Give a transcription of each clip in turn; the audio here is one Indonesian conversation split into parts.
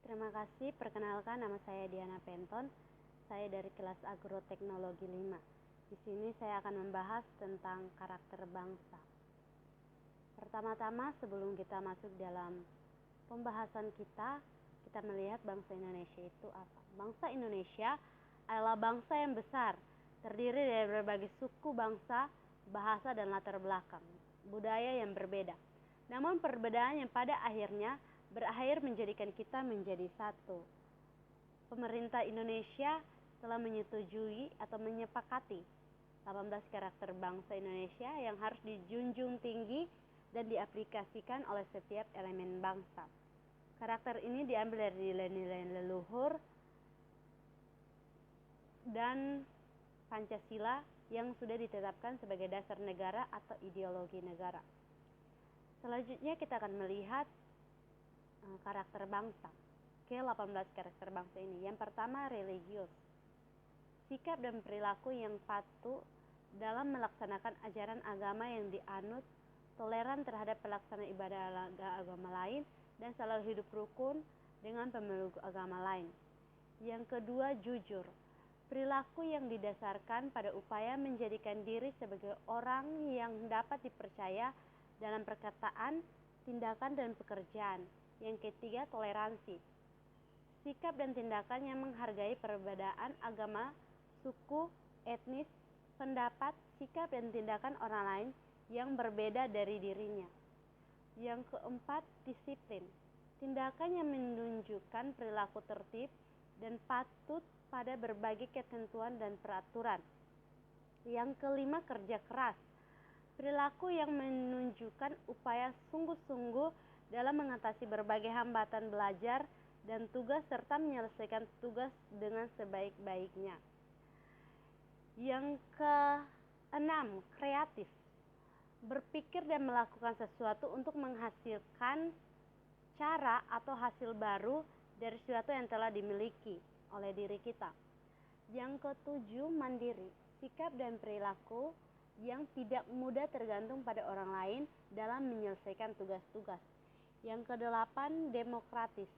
Terima kasih. Perkenalkan, nama saya Diana Penton. Saya dari kelas Agroteknologi 5. Di sini saya akan membahas tentang karakter bangsa. Pertama-tama, sebelum kita masuk dalam pembahasan kita melihat bangsa Indonesia itu apa. Bangsa Indonesia adalah bangsa yang besar, terdiri dari berbagai suku bangsa, bahasa, dan latar belakang budaya yang berbeda. Namun perbedaan yang pada akhirnya berakhir menjadikan kita menjadi satu. Pemerintah Indonesia telah menyetujui atau menyepakati 18 karakter bangsa Indonesia yang harus dijunjung tinggi dan diaplikasikan oleh setiap elemen bangsa. Karakter ini diambil dari nilai-nilai leluhur dan Pancasila yang sudah ditetapkan sebagai dasar negara atau ideologi negara. Selanjutnya kita akan melihat karakter bangsa. Ke-18 karakter bangsa ini. Yang pertama, religius. Sikap dan perilaku yang patuh dalam melaksanakan ajaran agama yang dianut, toleran terhadap pelaksanaan ibadah agama lain, dan selalu hidup rukun dengan pemeluk agama lain. Yang kedua, jujur. Perilaku yang didasarkan pada upaya menjadikan diri sebagai orang yang dapat dipercaya dalam perkataan, tindakan, dan pekerjaan. Yang ketiga, toleransi. Sikap dan tindakan yang menghargai perbedaan agama, suku, etnis, pendapat, sikap, dan tindakan orang lain yang berbeda dari dirinya. Yang keempat, disiplin. Tindakan yang menunjukkan perilaku tertib dan patut pada berbagai ketentuan dan peraturan. Yang kelima, kerja keras. Perilaku yang menunjukkan upaya sungguh-sungguh dalam mengatasi berbagai hambatan belajar dan tugas serta menyelesaikan tugas dengan sebaik-baiknya. Yang keenam, kreatif. Berpikir dan melakukan sesuatu untuk menghasilkan cara atau hasil baru dari sesuatu yang telah dimiliki oleh diri kita. Yang ketujuh, mandiri. Sikap dan perilaku yang tidak mudah tergantung pada orang lain dalam menyelesaikan tugas-tugas. Yang kedelapan, demokratis.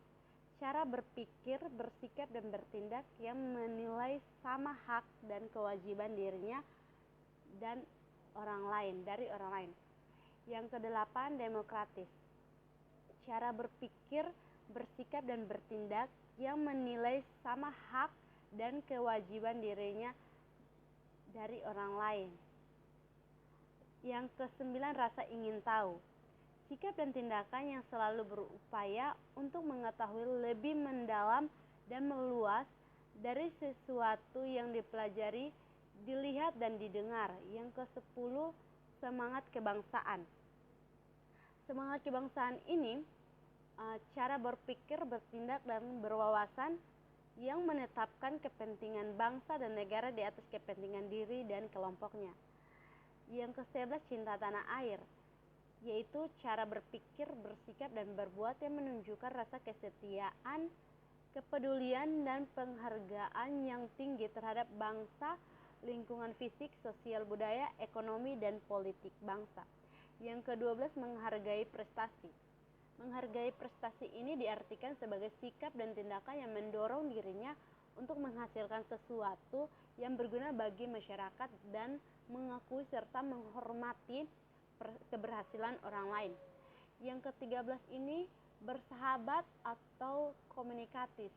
Cara berpikir, bersikap, dan bertindak yang menilai sama hak dan kewajiban dirinya dan orang lain, dari orang lain. Yang kedelapan, demokratis. Cara berpikir, bersikap, dan bertindak yang menilai sama hak dan kewajiban dirinya dari orang lain. Yang kesembilan, rasa ingin tahu. Sikap dan tindakan yang selalu berupaya untuk mengetahui lebih mendalam dan meluas dari sesuatu yang dipelajari, dilihat, dan didengar. Yang ke-10, semangat kebangsaan. Semangat kebangsaan ini cara berpikir, bertindak, dan berwawasan yang menetapkan kepentingan bangsa dan negara di atas kepentingan diri dan kelompoknya. Yang ke-11, cinta tanah air, yaitu cara berpikir, bersikap, dan berbuat yang menunjukkan rasa kesetiaan, kepedulian, dan penghargaan yang tinggi terhadap bangsa, lingkungan fisik, sosial, budaya, ekonomi, dan politik bangsa. Yang ke-12, menghargai prestasi. Menghargai prestasi ini diartikan sebagai sikap dan tindakan yang mendorong dirinya untuk menghasilkan sesuatu yang berguna bagi masyarakat dan mengakui serta menghormati keberhasilan orang lain. Yang ke-13 ini bersahabat atau komunikatif.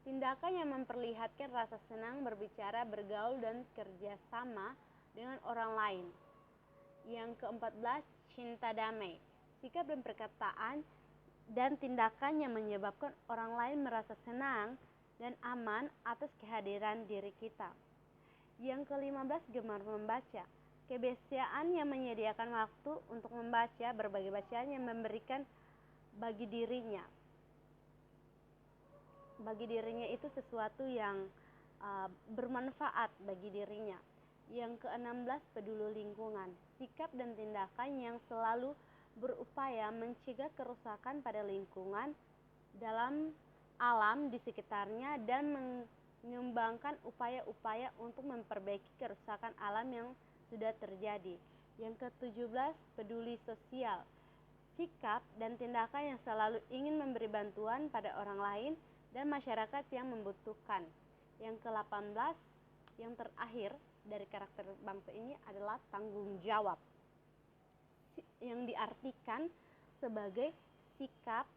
Tindakan yang memperlihatkan rasa senang berbicara, bergaul, dan kerjasama dengan orang lain. Yang ke-14, cinta damai. Sikap dan perkataan dan tindakan yang menyebabkan orang lain merasa senang dan aman atas kehadiran diri kita. Yang ke-15, gemar membaca. Kebiasaan yang menyediakan waktu untuk membaca berbagai bacaan yang memberikan bagi dirinya itu sesuatu yang bermanfaat bagi dirinya. Yang ke-16, peduli lingkungan. Sikap dan tindakan yang selalu berupaya mencegah kerusakan pada lingkungan dalam alam di sekitarnya dan mengembangkan upaya-upaya untuk memperbaiki kerusakan alam yang sudah terjadi. Yang ke-17, peduli sosial. Sikap dan tindakan yang selalu ingin memberi bantuan pada orang lain dan masyarakat yang membutuhkan. Yang ke-18, yang terakhir dari karakter bangsa ini adalah tanggung jawab, yang diartikan sebagai sikap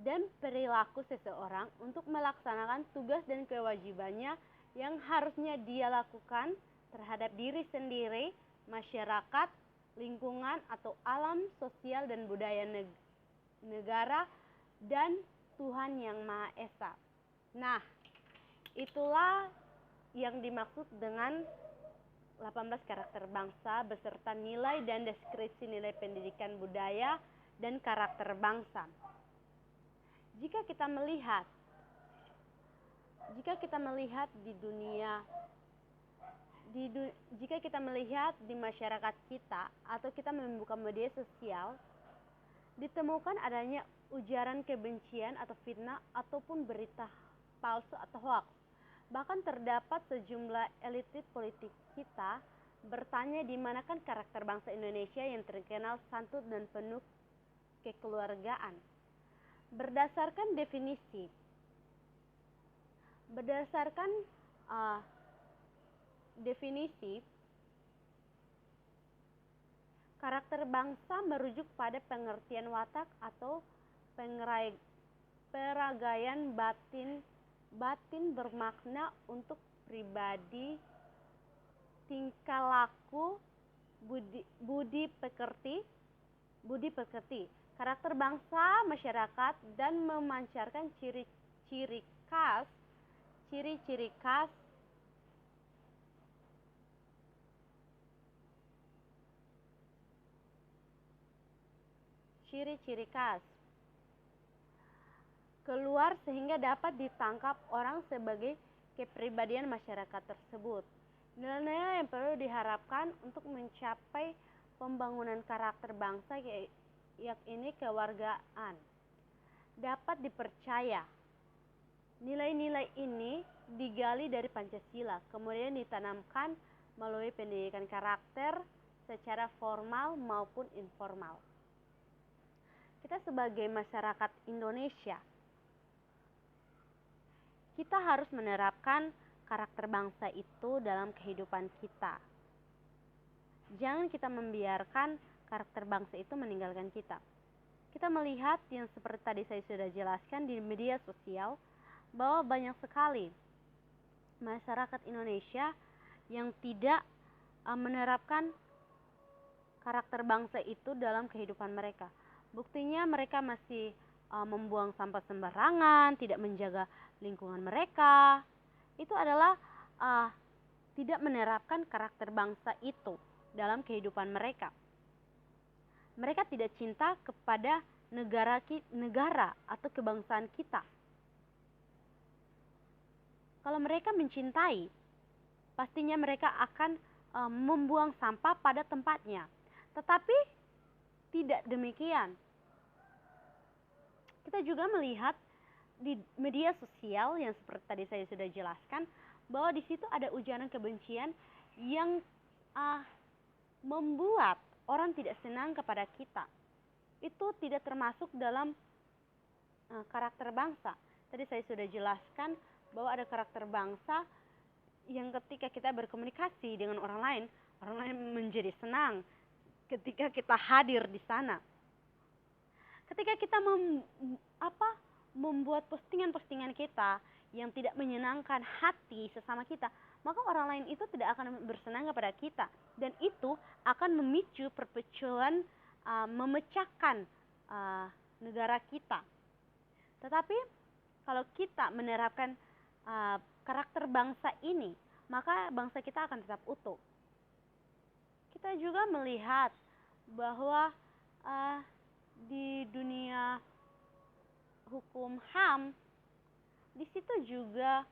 dan perilaku seseorang untuk melaksanakan tugas dan kewajibannya yang harusnya dia lakukan terhadap diri sendiri, masyarakat, lingkungan atau alam, sosial dan budaya negara, dan Tuhan Yang Maha Esa. Nah, itulah yang dimaksud dengan 18 karakter bangsa beserta nilai dan deskripsi nilai pendidikan budaya dan karakter bangsa. Jika kita melihat di dunia, jika kita melihat di masyarakat kita atau kita membuka media sosial, ditemukan adanya ujaran kebencian atau fitnah ataupun berita palsu atau hoax. Bahkan terdapat sejumlah elit politik kita bertanya di manakan karakter bangsa Indonesia yang terkenal santun dan penuh kekeluargaan. Berdasarkan definisi, karakter bangsa merujuk pada pengertian watak atau peragaian batin bermakna untuk pribadi, tingkah laku, budi pekerti, karakter bangsa masyarakat, dan memancarkan ciri-ciri khas keluar sehingga dapat ditangkap orang sebagai kepribadian masyarakat tersebut. Nilai-nilai yang perlu diharapkan untuk mencapai pembangunan karakter bangsa yakni kewargaan. Dapat dipercaya. Nilai-nilai ini digali dari Pancasila, kemudian ditanamkan melalui pendidikan karakter secara formal maupun informal. Kita sebagai masyarakat Indonesia, kita harus menerapkan karakter bangsa itu dalam kehidupan kita. Jangan kita membiarkan karakter bangsa itu meninggalkan kita. Kita melihat yang seperti tadi saya sudah jelaskan di media sosial, bahwa banyak sekali masyarakat Indonesia yang tidak menerapkan karakter bangsa itu dalam kehidupan mereka. Buktinya mereka masih membuang sampah sembarangan, tidak menjaga lingkungan mereka. Itu adalah tidak menerapkan karakter bangsa itu dalam kehidupan mereka. Mereka tidak cinta kepada negara atau kebangsaan kita. Kalau mereka mencintai, pastinya mereka akan membuang sampah pada tempatnya. Tetapi tidak demikian. Kita juga melihat di media sosial yang seperti tadi saya sudah jelaskan, bahwa di situ ada ujaran kebencian yang membuat orang tidak senang kepada kita. Itu tidak termasuk dalam karakter bangsa. Tadi saya sudah jelaskan bahwa ada karakter bangsa yang ketika kita berkomunikasi dengan orang lain menjadi senang ketika kita hadir di sana. Ketika kita membuat postingan-postingan kita yang tidak menyenangkan hati sesama kita, maka orang lain itu tidak akan bersenang kepada kita, dan itu akan memicu perpecahan, memecahkan negara kita. Tetapi kalau kita menerapkan karakter bangsa ini, maka bangsa kita akan tetap utuh. Kita juga melihat bahwa di dunia hukum HAM, di situ juga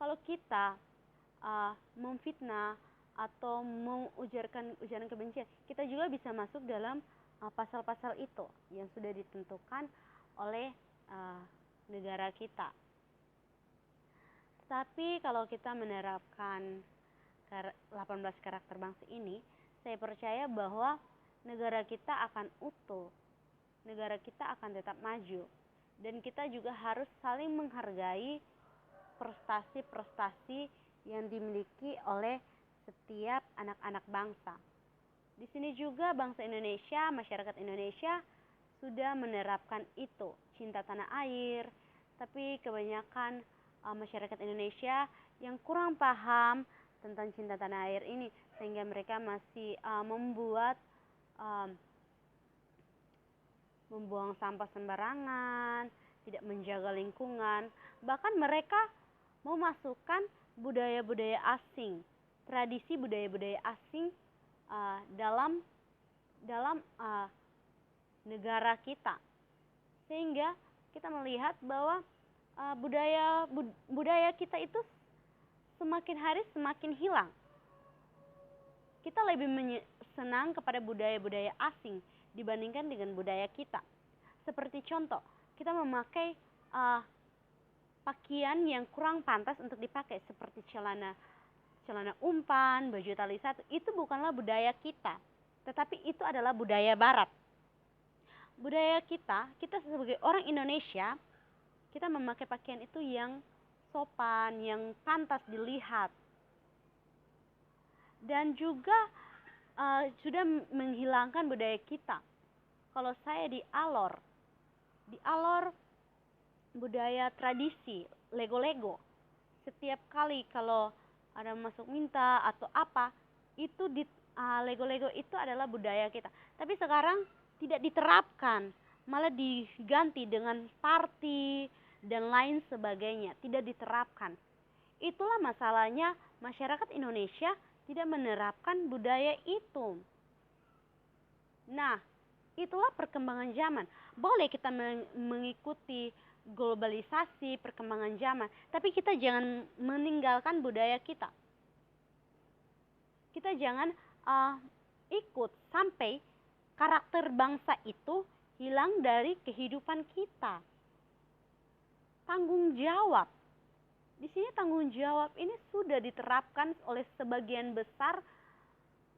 kalau kita memfitnah atau mengujarkan ujaran kebencian, kita juga bisa masuk dalam pasal-pasal itu yang sudah ditentukan oleh negara kita. Tapi kalau kita menerapkan 18 karakter bangsa ini, saya percaya bahwa negara kita akan utuh, negara kita akan tetap maju, dan kita juga harus saling menghargai prestasi-prestasi yang dimiliki oleh setiap anak-anak bangsa. Di sini juga bangsa Indonesia, masyarakat Indonesia sudah menerapkan itu, cinta tanah air, tapi kebanyakan masyarakat Indonesia yang kurang paham tentang cinta tanah air ini, sehingga mereka masih membuang sampah sembarangan, tidak menjaga lingkungan, bahkan mereka memasukkan budaya-budaya asing, tradisi budaya-budaya asing dalam negara kita, sehingga kita melihat bahwa budaya kita itu semakin hari semakin hilang. Kita lebih senang kepada budaya-budaya asing dibandingkan dengan budaya kita. Seperti contoh, kita memakai pakaian yang kurang pantas untuk dipakai, seperti celana umpan, baju tali satu. Itu bukanlah budaya kita, tetapi itu adalah budaya barat. Budaya kita sebagai orang Indonesia, kita memakai pakaian itu yang sopan, yang pantas dilihat, dan juga sudah menghilangkan budaya kita. Kalau saya di Alor budaya tradisi lego-lego, setiap kali kalau ada masuk minta atau apa, itu di lego-lego itu adalah budaya kita. Tapi sekarang tidak diterapkan, malah diganti dengan party dan lain sebagainya, tidak diterapkan. Itulah masalahnya masyarakat Indonesia tidak menerapkan budaya itu. Nah, itulah perkembangan zaman. Boleh kita mengikuti globalisasi, perkembangan zaman, tapi kita jangan meninggalkan budaya kita. Kita jangan ikut sampai karakter bangsa itu hilang dari kehidupan kita. Tanggung jawab. Di sini tanggung jawab ini sudah diterapkan oleh sebagian besar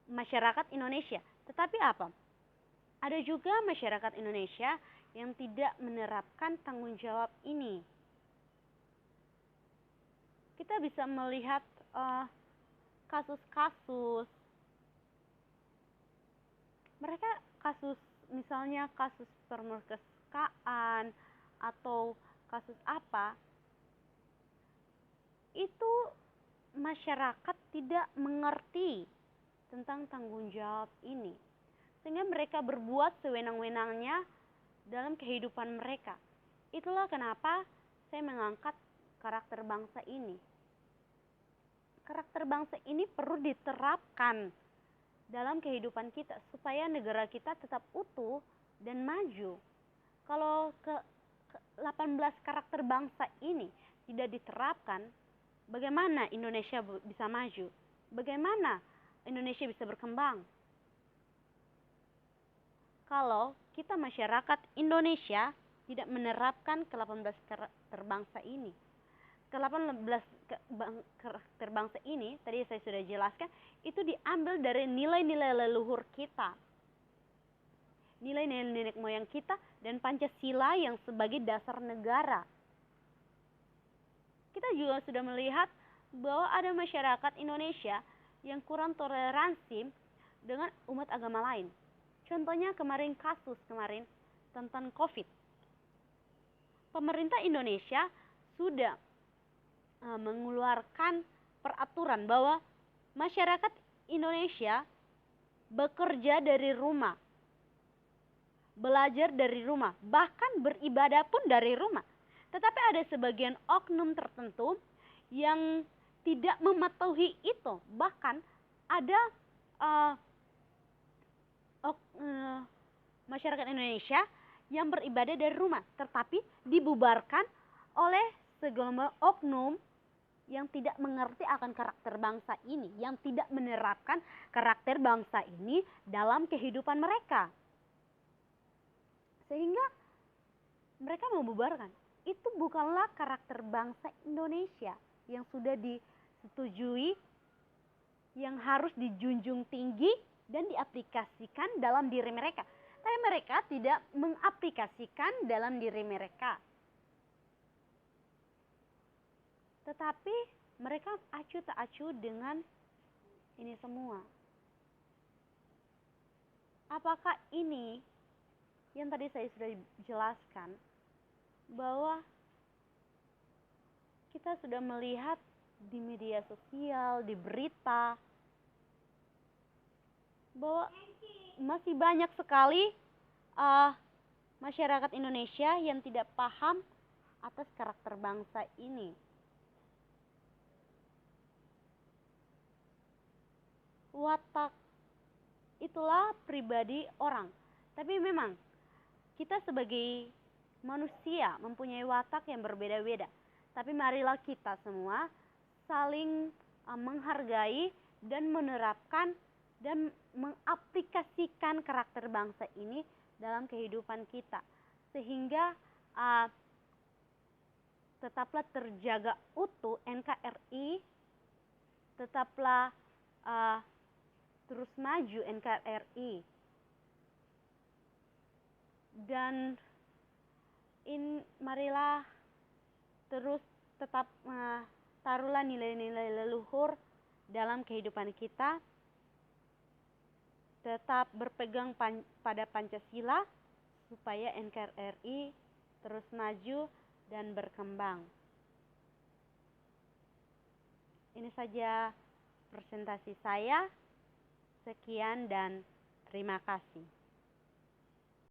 masyarakat Indonesia. Tetapi apa? Ada juga masyarakat Indonesia yang tidak menerapkan tanggung jawab ini. Kita bisa melihat kasus-kasus. Mereka misalnya kasus permerkosaan atau kasus apa, itu masyarakat tidak mengerti tentang tanggung jawab ini, sehingga mereka berbuat sewenang-wenangnya dalam kehidupan mereka. Itulah kenapa saya mengangkat karakter bangsa ini. Karakter bangsa ini perlu diterapkan dalam kehidupan kita supaya negara kita tetap utuh dan maju. Kalau ke 18 karakter bangsa ini tidak diterapkan, bagaimana Indonesia bisa maju? Bagaimana Indonesia bisa berkembang? Kalau kita masyarakat Indonesia tidak menerapkan ke-18 karakter bangsa ini. Ke-18 karakter bangsa ini, tadi saya sudah jelaskan, itu diambil dari nilai-nilai leluhur kita. Nilai-nilai nenek moyang kita dan Pancasila yang sebagai dasar negara. Kita juga sudah melihat bahwa ada masyarakat Indonesia yang kurang toleransi dengan umat agama lain. Contohnya kasus kemarin tentang COVID. Pemerintah Indonesia sudah mengeluarkan peraturan bahwa masyarakat Indonesia bekerja dari rumah, belajar dari rumah, bahkan beribadah pun dari rumah. Tetapi ada sebagian oknum tertentu yang tidak mematuhi itu. Bahkan ada masyarakat Indonesia yang beribadah dari rumah, tetapi dibubarkan oleh segelombang oknum yang tidak mengerti akan karakter bangsa ini, yang tidak menerapkan karakter bangsa ini dalam kehidupan mereka. Sehingga mereka membubarkan. Itu bukanlah karakter bangsa Indonesia yang sudah disetujui, yang harus dijunjung tinggi dan diaplikasikan dalam diri mereka. Tapi mereka tidak mengaplikasikan dalam diri mereka. Tetapi mereka acuh tak acuh dengan ini semua. Apakah ini yang tadi saya sudah jelaskan, bahwa kita sudah melihat di media sosial, di berita, bahwa masih banyak sekali masyarakat Indonesia yang tidak paham atas karakter bangsa ini. Watak itulah pribadi orang. Tapi memang kita sebagai manusia mempunyai watak yang berbeda-beda. Tapi marilah kita semua saling menghargai dan menerapkan dan mengaplikasikan karakter bangsa ini dalam kehidupan kita. Sehingga tetaplah terjaga utuh NKRI, tetaplah terus maju NKRI, dan marilah terus tetap taruhlah nilai-nilai leluhur dalam kehidupan kita, tetap berpegang pada Pancasila supaya NKRI terus maju dan berkembang. Ini saja presentasi saya. Sekian dan terima kasih.